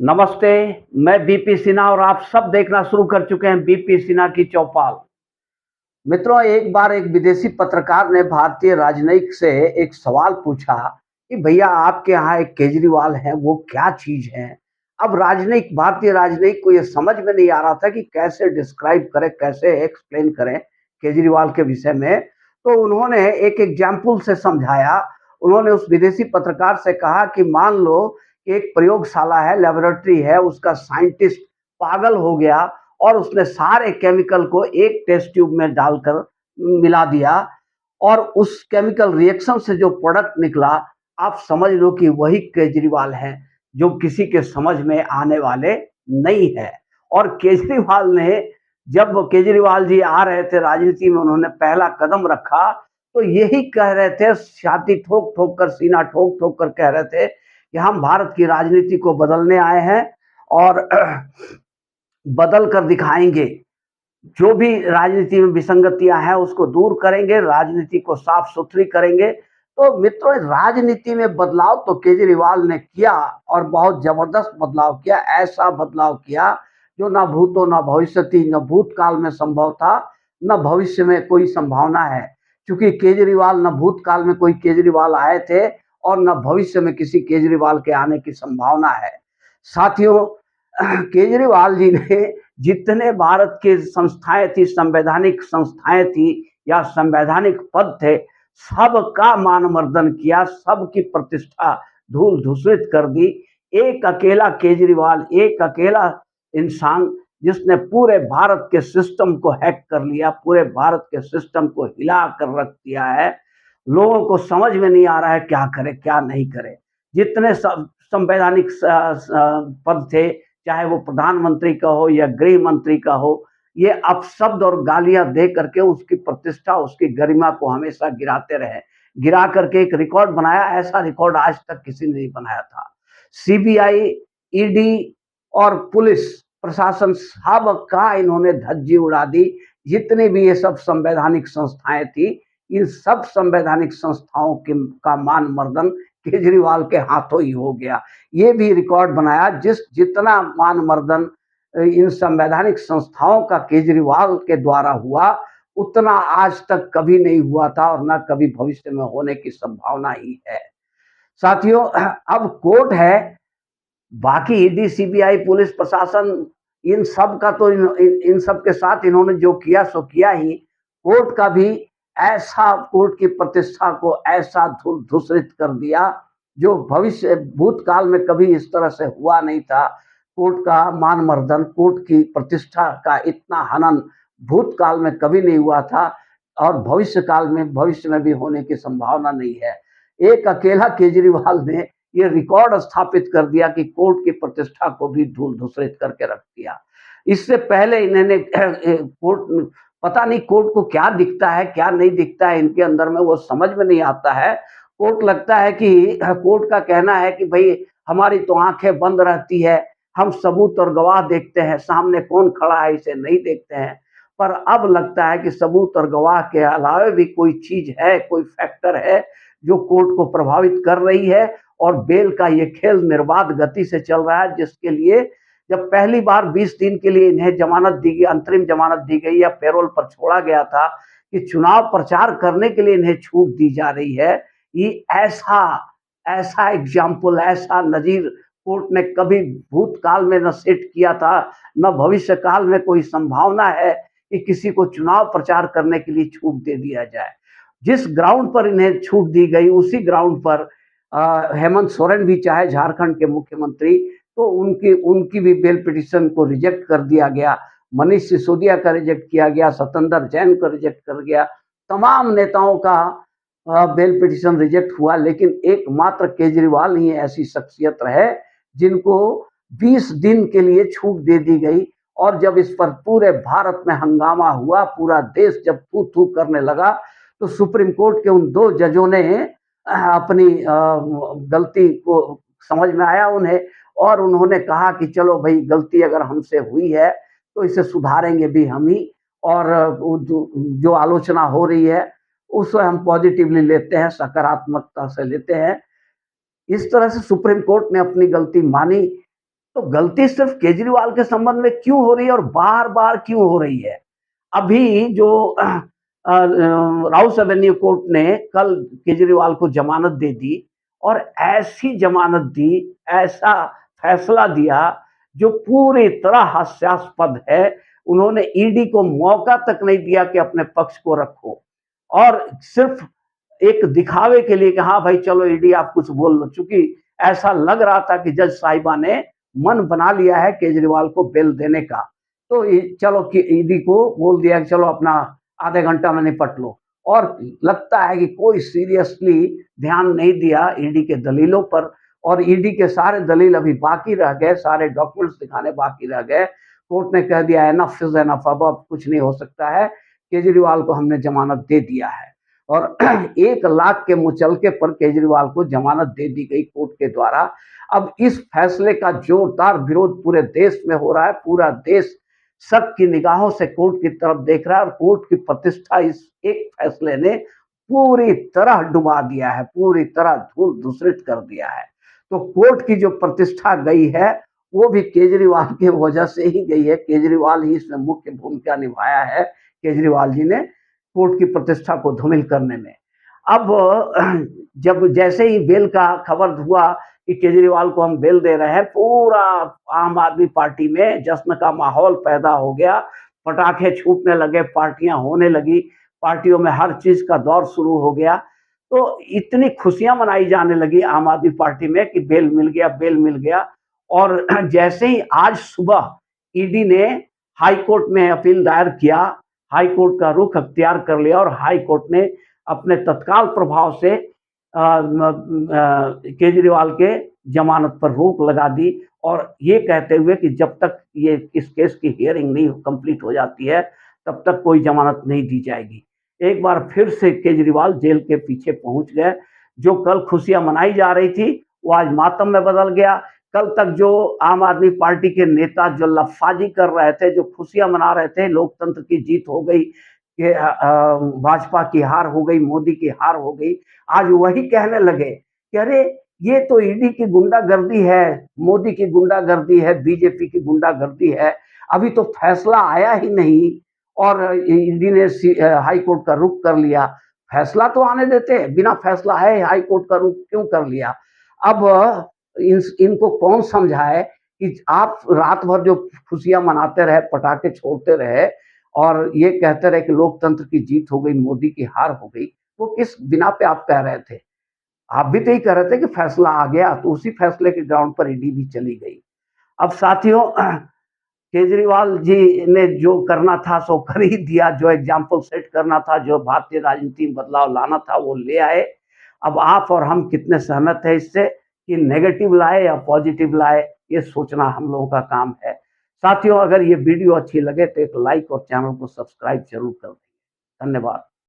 नमस्ते, मैं बीपी सिन्हा और आप सब देखना शुरू कर चुके हैं बीपी सिन्हा की चौपाल। मित्रों, एक बार एक विदेशी पत्रकार ने भारतीय राजनयिक से एक सवाल पूछा कि भैया आपके यहाँ एक केजरीवाल है, वो क्या चीज़ है? अब राजनयिक भारतीय राजनयिक को ये समझ में नहीं आ रहा था कि कैसे डिस्क्राइब करें, कैसे एक्सप्लेन करें केजरीवाल के विषय में। तो उन्होंने एक एग्ज़ाम्पल से समझाया। उन्होंने उस विदेशी पत्रकार से कहा कि मान लो कि एक प्रयोगशाला है, लैबोरेटरी है, उसका साइंटिस्ट पागल हो गया और उसने सारे केमिकल को एक टेस्ट ट्यूब में डालकर मिला दिया और उस केमिकल रिएक्शन से जो प्रोडक्ट निकला, आप समझ लो कि वही केजरीवाल है, जो किसी के समझ में आने वाले नहीं है। और केजरीवाल ने जब केजरीवाल जी आ रहे थे राजनीति में, उन्होंने पहला कदम रखा, तो यही कह रहे थे, छाती ठोक-ठोक कर, सीना ठोक-ठोक कर कह रहे थे कि हम भारत की राजनीति को बदलने आए हैं और बदल कर दिखाएँगे। जो भी राजनीति में विसंगतियाँ हैं उसको दूर करेंगे, राजनीति को साफ-सुथरी करेंगे। तो मित्रों, राजनीति में बदलाव तो केजरीवाल ने किया और बहुत ज़बरदस्त बदलाव किया, ऐसा बदलाव किया जो ना भूतो ना भविष्यति, ना भूतकाल में संभव था, ना भविष्य में कोई संभावना है। क्योंकि केजरीवाल ना भूतकाल में कोई केजरीवाल आए थे और ना भविष्य में किसी केजरीवाल के आने की संभावना है। साथियों, केजरीवाल जी ने जितने भारत की संस्थाएँ थी, संवैधानिक संस्थाएँ थी या संवैधानिक पद थे, सबका मान-मर्दन किया, सबकी प्रतिष्ठा धूल-धूसरित कर दी। एक अकेला केजरीवाल, एक अकेला इंसान जिसने पूरे भारत के सिस्टम को हैक कर लिया, पूरे भारत के सिस्टम को हिला कर रख दिया है। लोगों को समझ में नहीं आ रहा है क्या करें, क्या नहीं करें। जितने संवैधानिक पद थे, चाहे वो प्रधानमंत्री का हो या गृह मंत्री का हो, ये अपशब्द और गालियाँ दे करके उसकी प्रतिष्ठा, उसकी गरिमा को हमेशा गिराते रहे। गिरा करके एक रिकॉर्ड बनाया, ऐसा रिकॉर्ड आज तक किसी ने नहीं बनाया था। सीबीआई, ईडी और पुलिस प्रशासन सबका इन्होंने धज्जी उड़ा दी। जितनी भी ये सब संवैधानिक संस्थाएँ थी, इन सब संवैधानिक संस्थाओं के का मान-मर्दन केजरीवाल के हाथों ही हो गया। ये भी रिकॉर्ड बनाया, जितना मान-मर्दन इन संवैधानिक संस्थाओं का केजरीवाल के द्वारा हुआ, उतना आज तक कभी नहीं हुआ था और ना कभी भविष्य में होने की संभावना ही है। साथियों, अब कोर्ट है, बाकी ईडी, सीबीआई, पुलिस प्रशासन, इन सब का तो इन सब के साथ इन्होंने जो किया सो किया ही। कोर्ट का भी ऐसा, कोर्ट की प्रतिष्ठा को ऐसा धूसरित कर दिया जो भविष्य भूतकाल में कभी इस तरह से हुआ नहीं था। कोर्ट का मान-मर्दन, कोर्ट की प्रतिष्ठा का इतना हनन भूतकाल में कभी नहीं हुआ था और भविष्य में भी होने की संभावना नहीं है। एक अकेला केजरीवाल ने ये रिकॉर्ड स्थापित कर दिया कि कोर्ट की प्रतिष्ठा को भी धूल-धूसरित करके रख दिया। इससे पहले इन्होंने कोर्ट, पता नहीं कोर्ट को क्या दिखता है, क्या नहीं दिखता है इनके अंदर में, वो समझ में नहीं आता है। कोर्ट लगता है कि कोर्ट का कहना है कि भई हमारी तो आँखें बंद रहती है, हम सबूत और गवाह देखते हैं, सामने कौन खड़ा है इसे नहीं देखते हैं। पर अब लगता है कि सबूत और गवाह के अलावे भी कोई चीज़ है, कोई फैक्टर है जो कोर्ट को प्रभावित कर रही है और बेल का ये खेल निर्बाध गति से चल रहा है, जिसके लिए जब पहली बार 20 दिन के लिए इन्हें जमानत दी गई, अंतरिम जमानत दी गई या पैरोल पर छोड़ा गया था कि चुनाव प्रचार करने के लिए इन्हें छूट दी जा रही है। ये ऐसा ऐसा एग्जाम्पल, ऐसा नज़ीर कोर्ट ने कभी भूतकाल में न सेट किया था, न भविष्य काल में कोई संभावना है कि किसी को चुनाव प्रचार करने के लिए छूट दे दिया जाए। जिस ग्राउंड पर इन्हें छूट दी गई, उसी ग्राउंड पर हेमंत सोरेन भी चाहे झारखंड के मुख्यमंत्री, तो उनकी उनकी भी बेल पिटीशन को रिजेक्ट कर दिया गया। मनीष सिसोदिया का रिजेक्ट किया गया, सत्येंद्र जैन का रिजेक्ट कर गया, तमाम नेताओं का बेल पिटीशन रिजेक्ट हुआ, लेकिन एकमात्र केजरीवाल ही ऐसी शख्सियत रहे जिनको 20 दिन के लिए छूट दे दी गई। और जब इस पर पूरे भारत में हंगामा हुआ, पूरा देश जब थू-थू करने लगा, तो सुप्रीम कोर्ट के उन 2 जजों ने अपनी गलती को समझ में आया उन्हें और उन्होंने कहा कि चलो भई, गलती अगर हमसे हुई है तो इसे सुधारेंगे भी हम ही और जो आलोचना हो रही है उसे हम पॉजिटिवली लेते हैं, सकारात्मकता से लेते हैं। इस तरह से सुप्रीम कोर्ट ने अपनी गलती मानी तो गलती सिर्फ केजरीवाल के संबंध में क्यों हो रही है और बार-बार क्यों हो रही है? अभी जो राउस एवेन्यू कोर्ट ने कल केजरीवाल को ज़मानत दे दी और ऐसी ज़मानत दी, ऐसा फैसला दिया जो पूरी तरह हास्यास्पद है। उन्होंने ईडी को मौका तक नहीं दिया कि अपने पक्ष को रखो और सिर्फ एक दिखावे के लिए कि हाँ भाई चलो ईडी आप कुछ बोल लो, चूंकि ऐसा लग रहा था कि जज साहिबा ने मन बना लिया है केजरीवाल को बेल देने का, तो चलो कि ईडी को बोल दिया कि चलो अपना आधे घंटा में निपट लो। और लगता है कि कोई सीरियसली ध्यान नहीं दिया ईडी के दलीलों पर और ईडी के सारे दलील अभी बाकी रह गए, सारे डॉक्यूमेंट्स दिखाने बाकी रह गए। कोर्ट ने कह दिया एनफ इज एनफ, अब कुछ नहीं हो सकता है, केजरीवाल को हमने जमानत दे दिया है और 1 लाख के मुचलके पर केजरीवाल को जमानत दे दी गई कोर्ट के द्वारा। अब इस फैसले का जोरदार विरोध पूरे देश में हो रहा है, पूरा देश शक की निगाहों से कोर्ट की तरफ देख रहा है और कोर्ट की प्रतिष्ठा इस एक फैसले ने पूरी तरह डुबा दिया है, पूरी तरह धूल धूसरित कर दिया है। तो कोर्ट की जो प्रतिष्ठा गई है वो भी केजरीवाल की वजह से ही गई है। केजरीवाल ही इसमें मुख्य भूमिका निभाया है, केजरीवाल जी ने कोर्ट की प्रतिष्ठा को धूमिल करने में। अब जब जैसे ही बेल का खबर हुआ कि केजरीवाल को हम बेल दे रहे हैं, पूरा आम आदमी पार्टी में जश्न का माहौल पैदा हो गया, पटाखे छूटने लगे, पार्टियां होने लगी, पार्टियों में हर चीज का दौर शुरू हो गया। तो इतनी खुशियां मनाई जाने लगी आम आदमी पार्टी में कि बेल मिल गया, बेल मिल गया। और जैसे ही आज सुबह ईडी ने हाई कोर्ट में अपील दायर किया, हाई कोर्ट का रुख अख्तियार कर लिया और हाई कोर्ट ने अपने तत्काल प्रभाव से केजरीवाल के जमानत पर रोक लगा दी और ये कहते हुए कि जब तक ये इस केस की हियरिंग नहीं कंप्लीट हो जाती है तब तक कोई जमानत नहीं दी जाएगी। एक बार फिर से केजरीवाल जेल के पीछे पहुंच गए। जो कल खुशियां मनाई जा रही थी वो आज मातम में बदल गया। कल तक जो आम आदमी पार्टी के नेता जो लफाजी कर रहे थे, जो खुशियां मना रहे थे, लोकतंत्र की जीत हो गई, कि भाजपा की हार हो गई, मोदी की हार हो गई, आज वही कहने लगे कि अरे ये तो ईडी की गुंडागर्दी है, मोदी की गुंडागर्दी है, बीजेपी की गुंडागर्दी है, अभी तो फैसला आया ही नहीं और ईडी ने हाई कोर्ट का रुख कर लिया। फैसला तो आने देते, बिना फैसला है हाई कोर्ट का रुख क्यों कर लिया? अब इनको कौन समझाए कि आप रात भर जो खुशियां मनाते रहे, पटाखे छोड़ते रहे और ये कहते रहे कि लोकतंत्र की जीत हो गई, मोदी की हार हो गई, वो किस बिना पे आप कह रहे थे? आप भी तो यही कह रहे थे कि फैसला आ गया, तो उसी फैसले के ग्राउंड पर ईडी भी चली गई। अब साथियों, केजरीवाल जी ने जो करना था सो कर ही दिया, जो एग्जाम्पल सेट करना था, जो भारतीय राजनीति में बदलाव लाना था वो ले आए। अब आप और हम कितने सहमत हैं इससे कि नेगेटिव लाए या पॉजिटिव लाए, ये सोचना हम लोगों का काम है। साथियों, अगर ये वीडियो अच्छी लगे तो एक लाइक और चैनल को सब्सक्राइब जरूर कर दें। धन्यवाद।